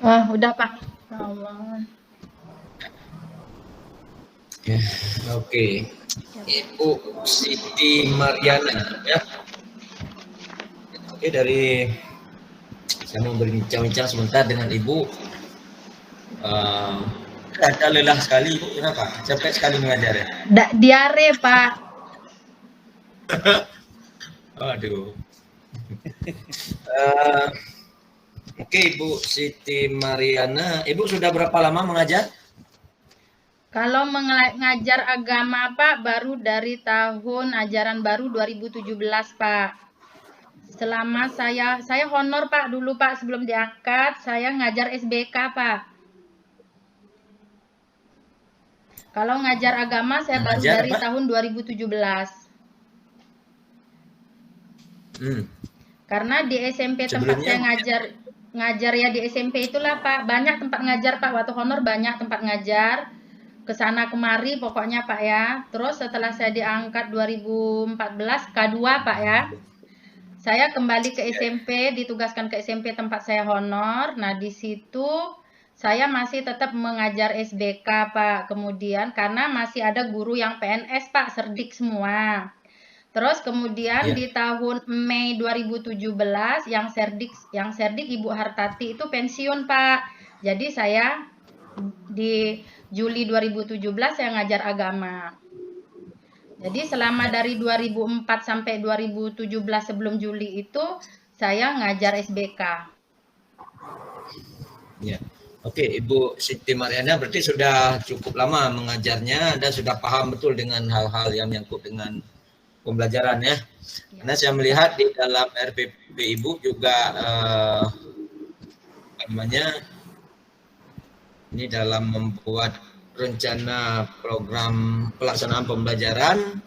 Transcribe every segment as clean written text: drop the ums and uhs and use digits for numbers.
Wah, udah Pak. Ya Allah. Ya, oke. Ibu Siti Mariana, ya. Oke, saya mau berbincang-bincang sebentar dengan Ibu. Ada lelah sekali, Ibu. Kenapa? Capek sekali mengajar ya? Diare Pak. Aduh. Uh, Oke, Ibu Siti Mariana. Ibu sudah berapa lama mengajar? Kalau mengajar agama Pak, baru dari tahun ajaran baru 2017 Pak. Selama saya honor Pak dulu Pak, sebelum diangkat saya ngajar SBK Pak. Kalau ngajar agama saya baru dari Apa? tahun 2017. Karena di SMP tempat saya ngajar ya, di SMP itulah Pak, banyak tempat ngajar Pak, waktu honor banyak tempat ngajar. Kesana kemari pokoknya Pak ya. Terus setelah saya diangkat 2014 K2 Pak ya. Saya kembali ke SMP, ditugaskan ke SMP tempat saya honor. Nah, di situ saya masih tetap mengajar SBK Pak. Kemudian karena masih ada guru yang PNS Pak, serdik semua. Terus kemudian di tahun Mei 2017 yang serdik Ibu Hartati itu pensiun Pak. Jadi saya di Juli 2017 saya ngajar agama. Jadi selama dari 2004 sampai 2017 sebelum Juli itu saya ngajar SBK. Ya. Oke, Ibu Siti Mariana berarti sudah cukup lama mengajarnya dan sudah paham betul dengan hal-hal yang menyangkut dengan pembelajaran ya. Karena saya melihat di dalam RPP Ibu juga ini dalam membuat rencana program pelaksanaan pembelajaran,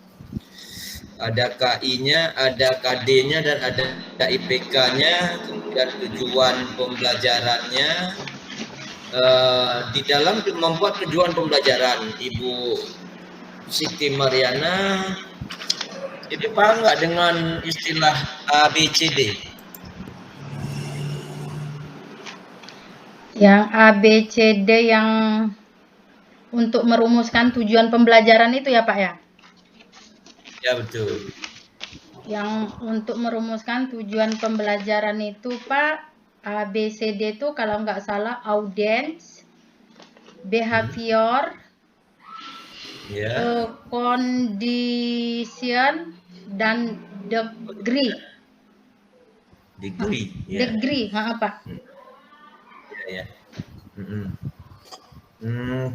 ada KI-nya, ada KD-nya, dan ada IPK-nya, kemudian tujuan pembelajarannya. Di dalam membuat tujuan pembelajaran, Ibu Siti Mariana, itu paham nggak dengan istilah ABCD? Yang ABCD yang untuk merumuskan tujuan pembelajaran itu ya Pak ya? Ya betul. Yang untuk merumuskan tujuan pembelajaran itu Pak, ABCD itu kalau nggak salah audience, behavior, condition, dan degree. Degree, apa? Ya.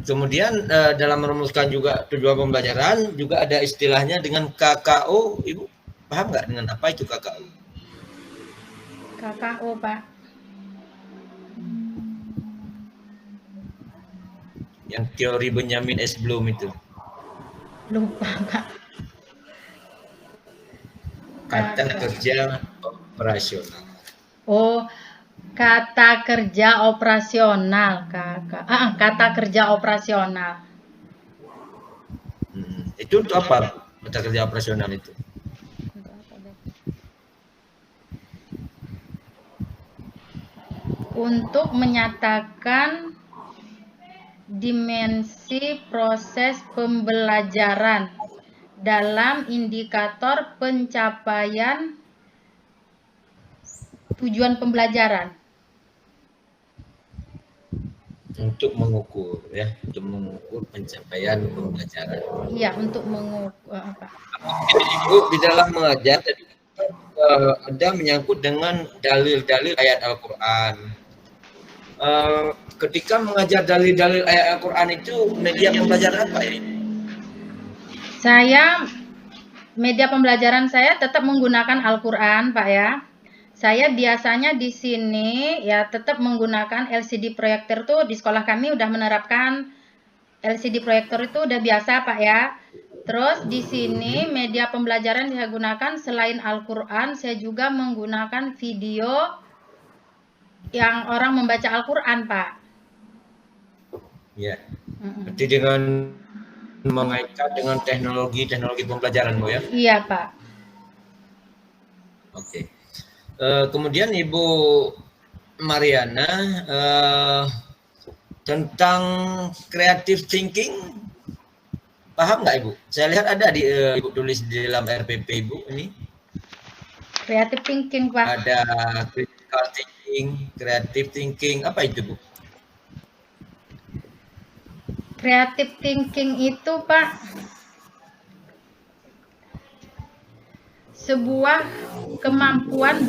Kemudian dalam merumuskan juga tujuan pembelajaran juga ada istilahnya dengan KKO. Ibu paham nggak dengan apa itu KKO? KKO Pak. Yang teori Benjamin S. Bloom itu. Lupa Pak. Kata kerja operasional. Oh, kata kerja operasional, kata kerja operasional. Itu untuk apa kata kerja operasional itu? Untuk menyatakan dimensi proses pembelajaran dalam indikator pencapaian tujuan pembelajaran. Untuk mengukur ya, untuk mengukur pencapaian pembelajaran. Iya, untuk mengukur apa? Ibu di dalam mengajar tadi ada menyangkut dengan dalil-dalil ayat Al-Quran. Ketika mengajar dalil-dalil ayat Al-Quran itu media pembelajaran apa ya? Media pembelajaran saya tetap menggunakan Al-Quran, Pak ya. Saya biasanya di sini ya tetap menggunakan LCD proyektor tuh, di sekolah kami udah menerapkan LCD proyektor itu udah biasa Pak ya. Terus di sini media pembelajaran yang saya gunakan selain Al-Quran, saya juga menggunakan video yang orang membaca Al-Quran Pak. Ya, berarti dengan mengaitkan dengan teknologi pembelajaran Bu ya? Iya Pak. Oke. Kemudian Ibu Mariana tentang creative thinking, paham nggak Ibu? Saya lihat ada di Ibu tulis di dalam RPP Ibu ini. Creative thinking, Pak. Ada critical thinking, creative thinking, apa itu Bu? Creative thinking itu, Pak, sebuah kemampuan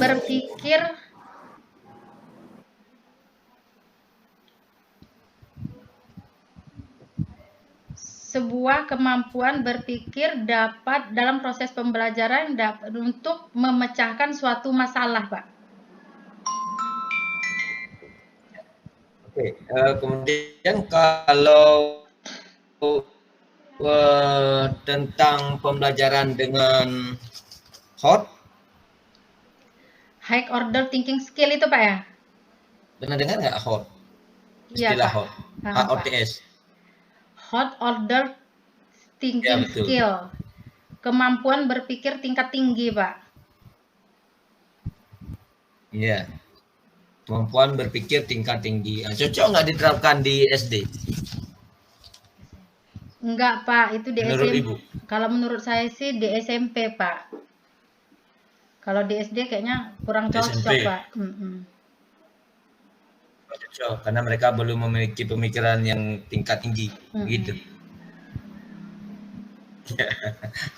berpikir dapat dalam proses pembelajaran dapat untuk memecahkan suatu masalah, Pak. Oke, kemudian kalau tentang pembelajaran dengan HOT, High order thinking skill itu, Pak, ya? pernah dengar nggak HOT? Iya, Istilah Pak. HOT, Paham, Pak. HOTS. Hot order thinking Ya, betul. skill. Kemampuan berpikir tingkat tinggi, Pak. Iya. Kemampuan berpikir tingkat tinggi. Nah, cocok nggak diterapkan di SD? Enggak, Pak. Itu di Menurut SMP. Ibu? Kalau menurut saya sih di SMP, Pak. Kalau di SD kayaknya kurang cocok, SMP. Pak. Cocok, karena mereka belum memiliki pemikiran yang tingkat tinggi, gitu.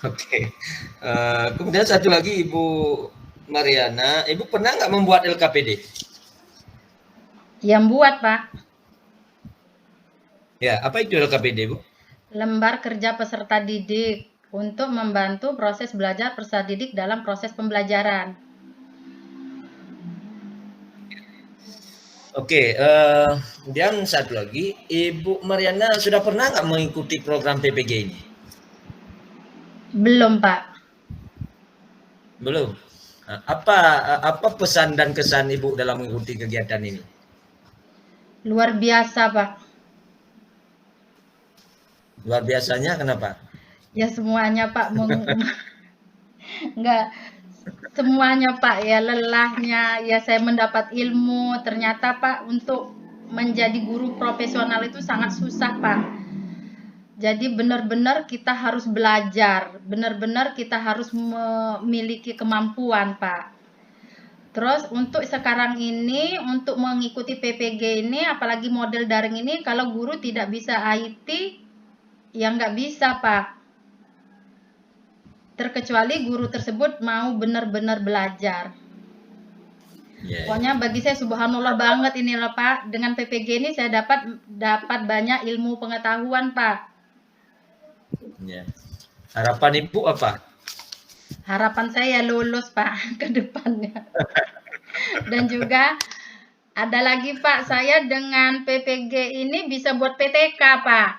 Oke. Kemudian satu lagi Ibu Mariana, Ibu pernah nggak membuat LKPD? Yang buat, Pak. Ya, apa itu LKPD, Bu? Lembar kerja peserta didik untuk membantu proses belajar peserta didik dalam proses pembelajaran. Oke, dan satu lagi, Ibu Mariana sudah pernah nggak mengikuti program PPG ini? Belum, Pak. Belum. Nah, apa pesan dan kesan Ibu dalam mengikuti kegiatan ini? Luar biasa, Pak. Luar biasanya kenapa? Ya semuanya, Pak. Enggak semuanya, Pak, ya lelahnya, ya saya mendapat ilmu. Ternyata, Pak, untuk menjadi guru profesional itu sangat susah, Pak. Jadi benar-benar kita harus belajar, benar-benar kita harus memiliki kemampuan, Pak. Terus untuk sekarang ini, untuk mengikuti PPG ini, apalagi model daring ini, kalau guru tidak bisa IT, ya nggak bisa, Pak. Terkecuali guru tersebut mau benar-benar belajar. Pokoknya bagi saya subhanallah banget ini loh, Pak. Dengan PPG ini saya dapat banyak ilmu pengetahuan, Pak. Ya. Harapan Ibu apa? Harapan saya lulus, Pak, ke depannya. Dan juga ada lagi, Pak, saya dengan PPG ini bisa buat PTK, Pak.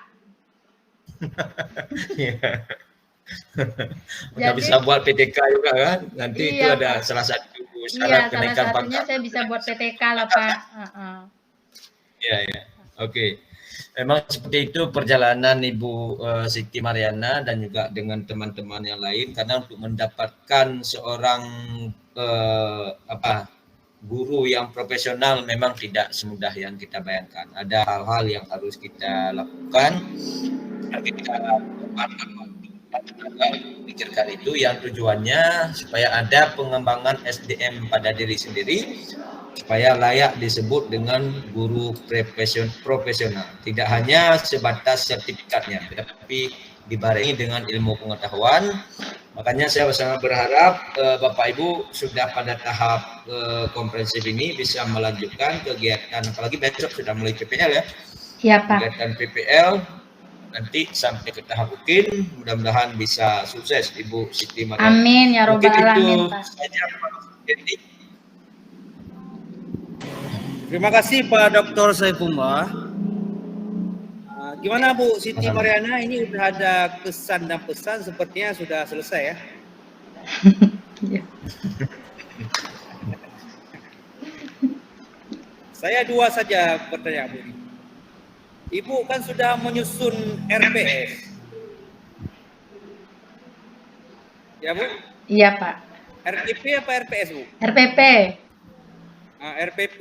Udah bisa buat PTK juga kan? Nanti iya, itu ada Pak. salah satu Iya, syarat salah kenaikan satunya pangkat. saya bisa buat PTK lah, Pak. Ya, ya. Oke. Memang seperti itu perjalanan Ibu Siti Mariana dan juga dengan teman-teman yang lain, karena untuk mendapatkan seorang guru yang profesional memang tidak semudah yang kita bayangkan. Ada hal-hal yang harus kita lakukan. Kita pikirkan itu yang tujuannya supaya ada pengembangan SDM pada diri sendiri, supaya layak disebut dengan guru profesional. Tidak hanya sebatas sertifikatnya, tetapi dibarengi dengan ilmu pengetahuan. Makanya saya sangat berharap Bapak Ibu sudah pada tahap komprehensif ini bisa melanjutkan kegiatan, apalagi besok sudah mulai PPL ya. Iya, Pak. Kegiatan PPL nanti sampai ke tahap UKIN, mudah-mudahan bisa sukses Ibu Siti Mariana. Amin ya robbal alamin, Pak. Terima kasih Pak Dr. Saifullah. Gimana Bu Siti Mariana, ini udah ada kesan dan pesan, sepertinya sudah selesai ya? Saya dua saja pertanyaan Bu. Ibu kan sudah menyusun RPS. Ya Bu? Iya Pak. RPP apa RPS Bu? RPP. RPP.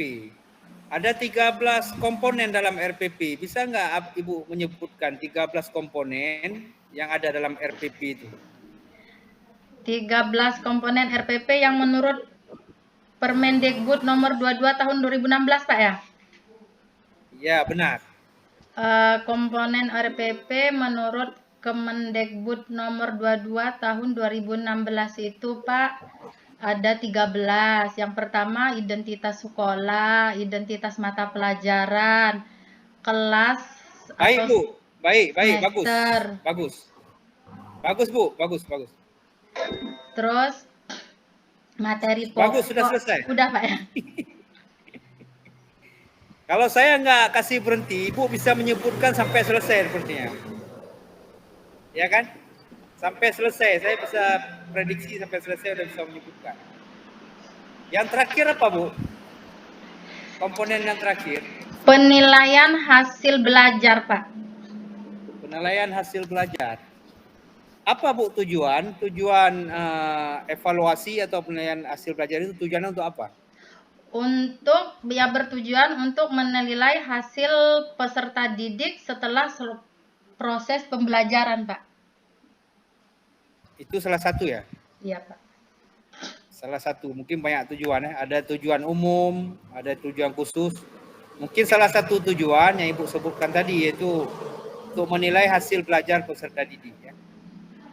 Ada 13 komponen dalam RPP. Bisa nggak Ibu menyebutkan 13 komponen yang ada dalam RPP itu? 13 komponen RPP yang menurut Permendikbud nomor 22 tahun 2016 Pak ya? Ya, benar. Komponen RPP menurut Kemendikbud nomor 22 tahun 2016 itu Pak ada 13. Yang pertama identitas sekolah, identitas mata pelajaran, kelas Baik, atau Bu. Baik, bagus. semester. Bagus. Bagus, Bu. Bagus. Terus materi Bagus, pokok. sudah selesai. Udah Pak ya? Kalau saya nggak kasih berhenti, Ibu bisa menyebutkan sampai selesai sepertinya. Ya kan? Sampai selesai, saya bisa prediksi sampai selesai udah bisa menyebutkan. Yang terakhir apa, Bu? Komponen yang terakhir. Penilaian hasil belajar, Pak. Penilaian hasil belajar. Apa, Bu, tujuan? Tujuan evaluasi atau penilaian hasil belajar itu tujuannya untuk apa? Untuk bertujuan untuk menilai hasil peserta didik setelah proses pembelajaran, Pak. Itu salah satu ya? Iya, Pak. Salah satu, mungkin banyak tujuan ya. Ada tujuan umum, ada tujuan khusus. Mungkin salah satu tujuan yang Ibu sebutkan tadi yaitu untuk menilai hasil belajar peserta didik ya.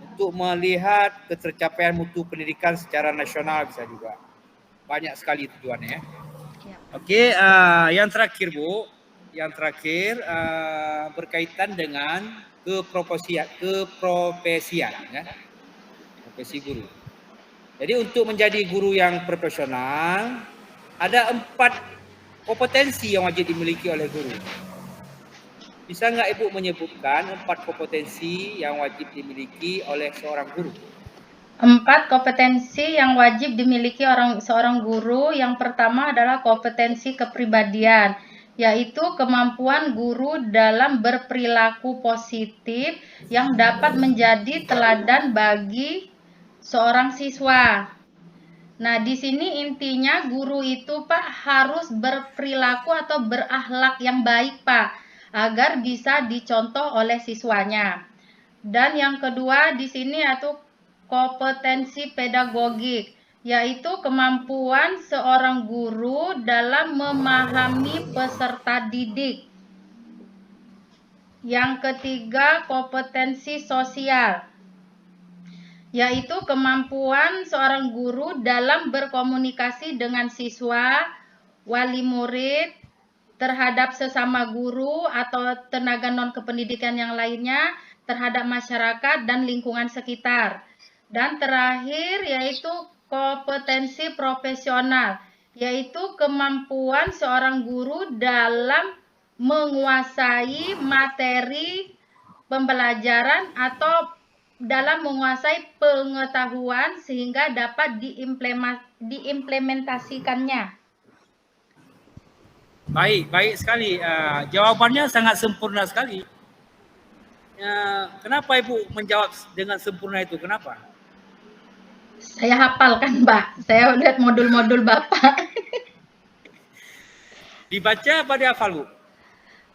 Untuk melihat ketercapaian mutu pendidikan secara nasional bisa juga. Banyak sekali tujuannya ya. Ya. Oke, yang terakhir Bu, yang terakhir berkaitan dengan keprofesian ya. Profesi guru. Jadi untuk menjadi guru yang profesional ada 4 kompetensi yang wajib dimiliki oleh guru. Bisa nggak Ibu menyebutkan 4 kompetensi yang wajib dimiliki oleh seorang guru? 4 kompetensi yang wajib dimiliki seorang guru. Yang pertama adalah kompetensi kepribadian, yaitu kemampuan guru dalam berperilaku positif yang dapat menjadi teladan bagi seorang siswa. Nah, di sini intinya guru itu Pak harus berperilaku atau berakhlak yang baik Pak, agar bisa dicontoh oleh siswanya. Dan yang kedua di sini yaitu kompetensi pedagogik, yaitu kemampuan seorang guru dalam memahami peserta didik. Yang ketiga kompetensi sosial, yaitu kemampuan seorang guru dalam berkomunikasi dengan siswa, wali murid, terhadap sesama guru atau tenaga non-kependidikan yang lainnya, terhadap masyarakat dan lingkungan sekitar. Dan terakhir yaitu kompetensi profesional, yaitu kemampuan seorang guru dalam menguasai materi pembelajaran atau dalam menguasai pengetahuan sehingga dapat diimplementasikannya. Baik sekali. Jawabannya sangat sempurna sekali. Kenapa Ibu menjawab dengan sempurna itu? Kenapa? Saya hafalkan, Pak. Saya lihat modul-modul Bapak. Dibaca apa dihafal, Bu?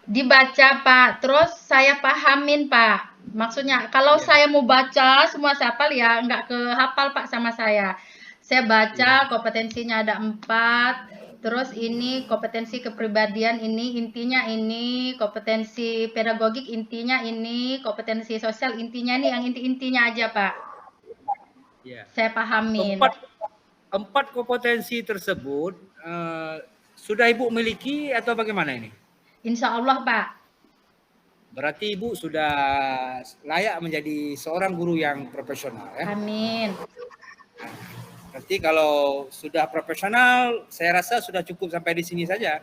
Dibaca, Pak. Terus saya pahamin, Pak. Maksudnya kalau saya mau baca semua saya hafal ya nggak kehafal Pak sama saya. Saya baca kompetensinya ada 4. Terus ini kompetensi kepribadian ini intinya ini, kompetensi pedagogik intinya ini, kompetensi sosial intinya ini, yang inti-intinya aja Pak. Saya pahamin. 4 kompetensi tersebut sudah Ibu miliki atau bagaimana ini? Insya Allah Pak. Berarti Ibu sudah layak menjadi seorang guru yang profesional ya? Amin. Berarti kalau sudah profesional, saya rasa sudah cukup sampai di sini saja.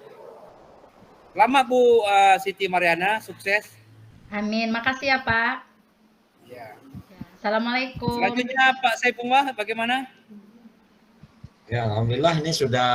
Selamat Bu Siti Mariana, sukses. Amin, makasih ya Pak. Ya. Assalamualaikum. Selanjutnya Pak Saifullah, bagaimana? Ya, alhamdulillah ini sudah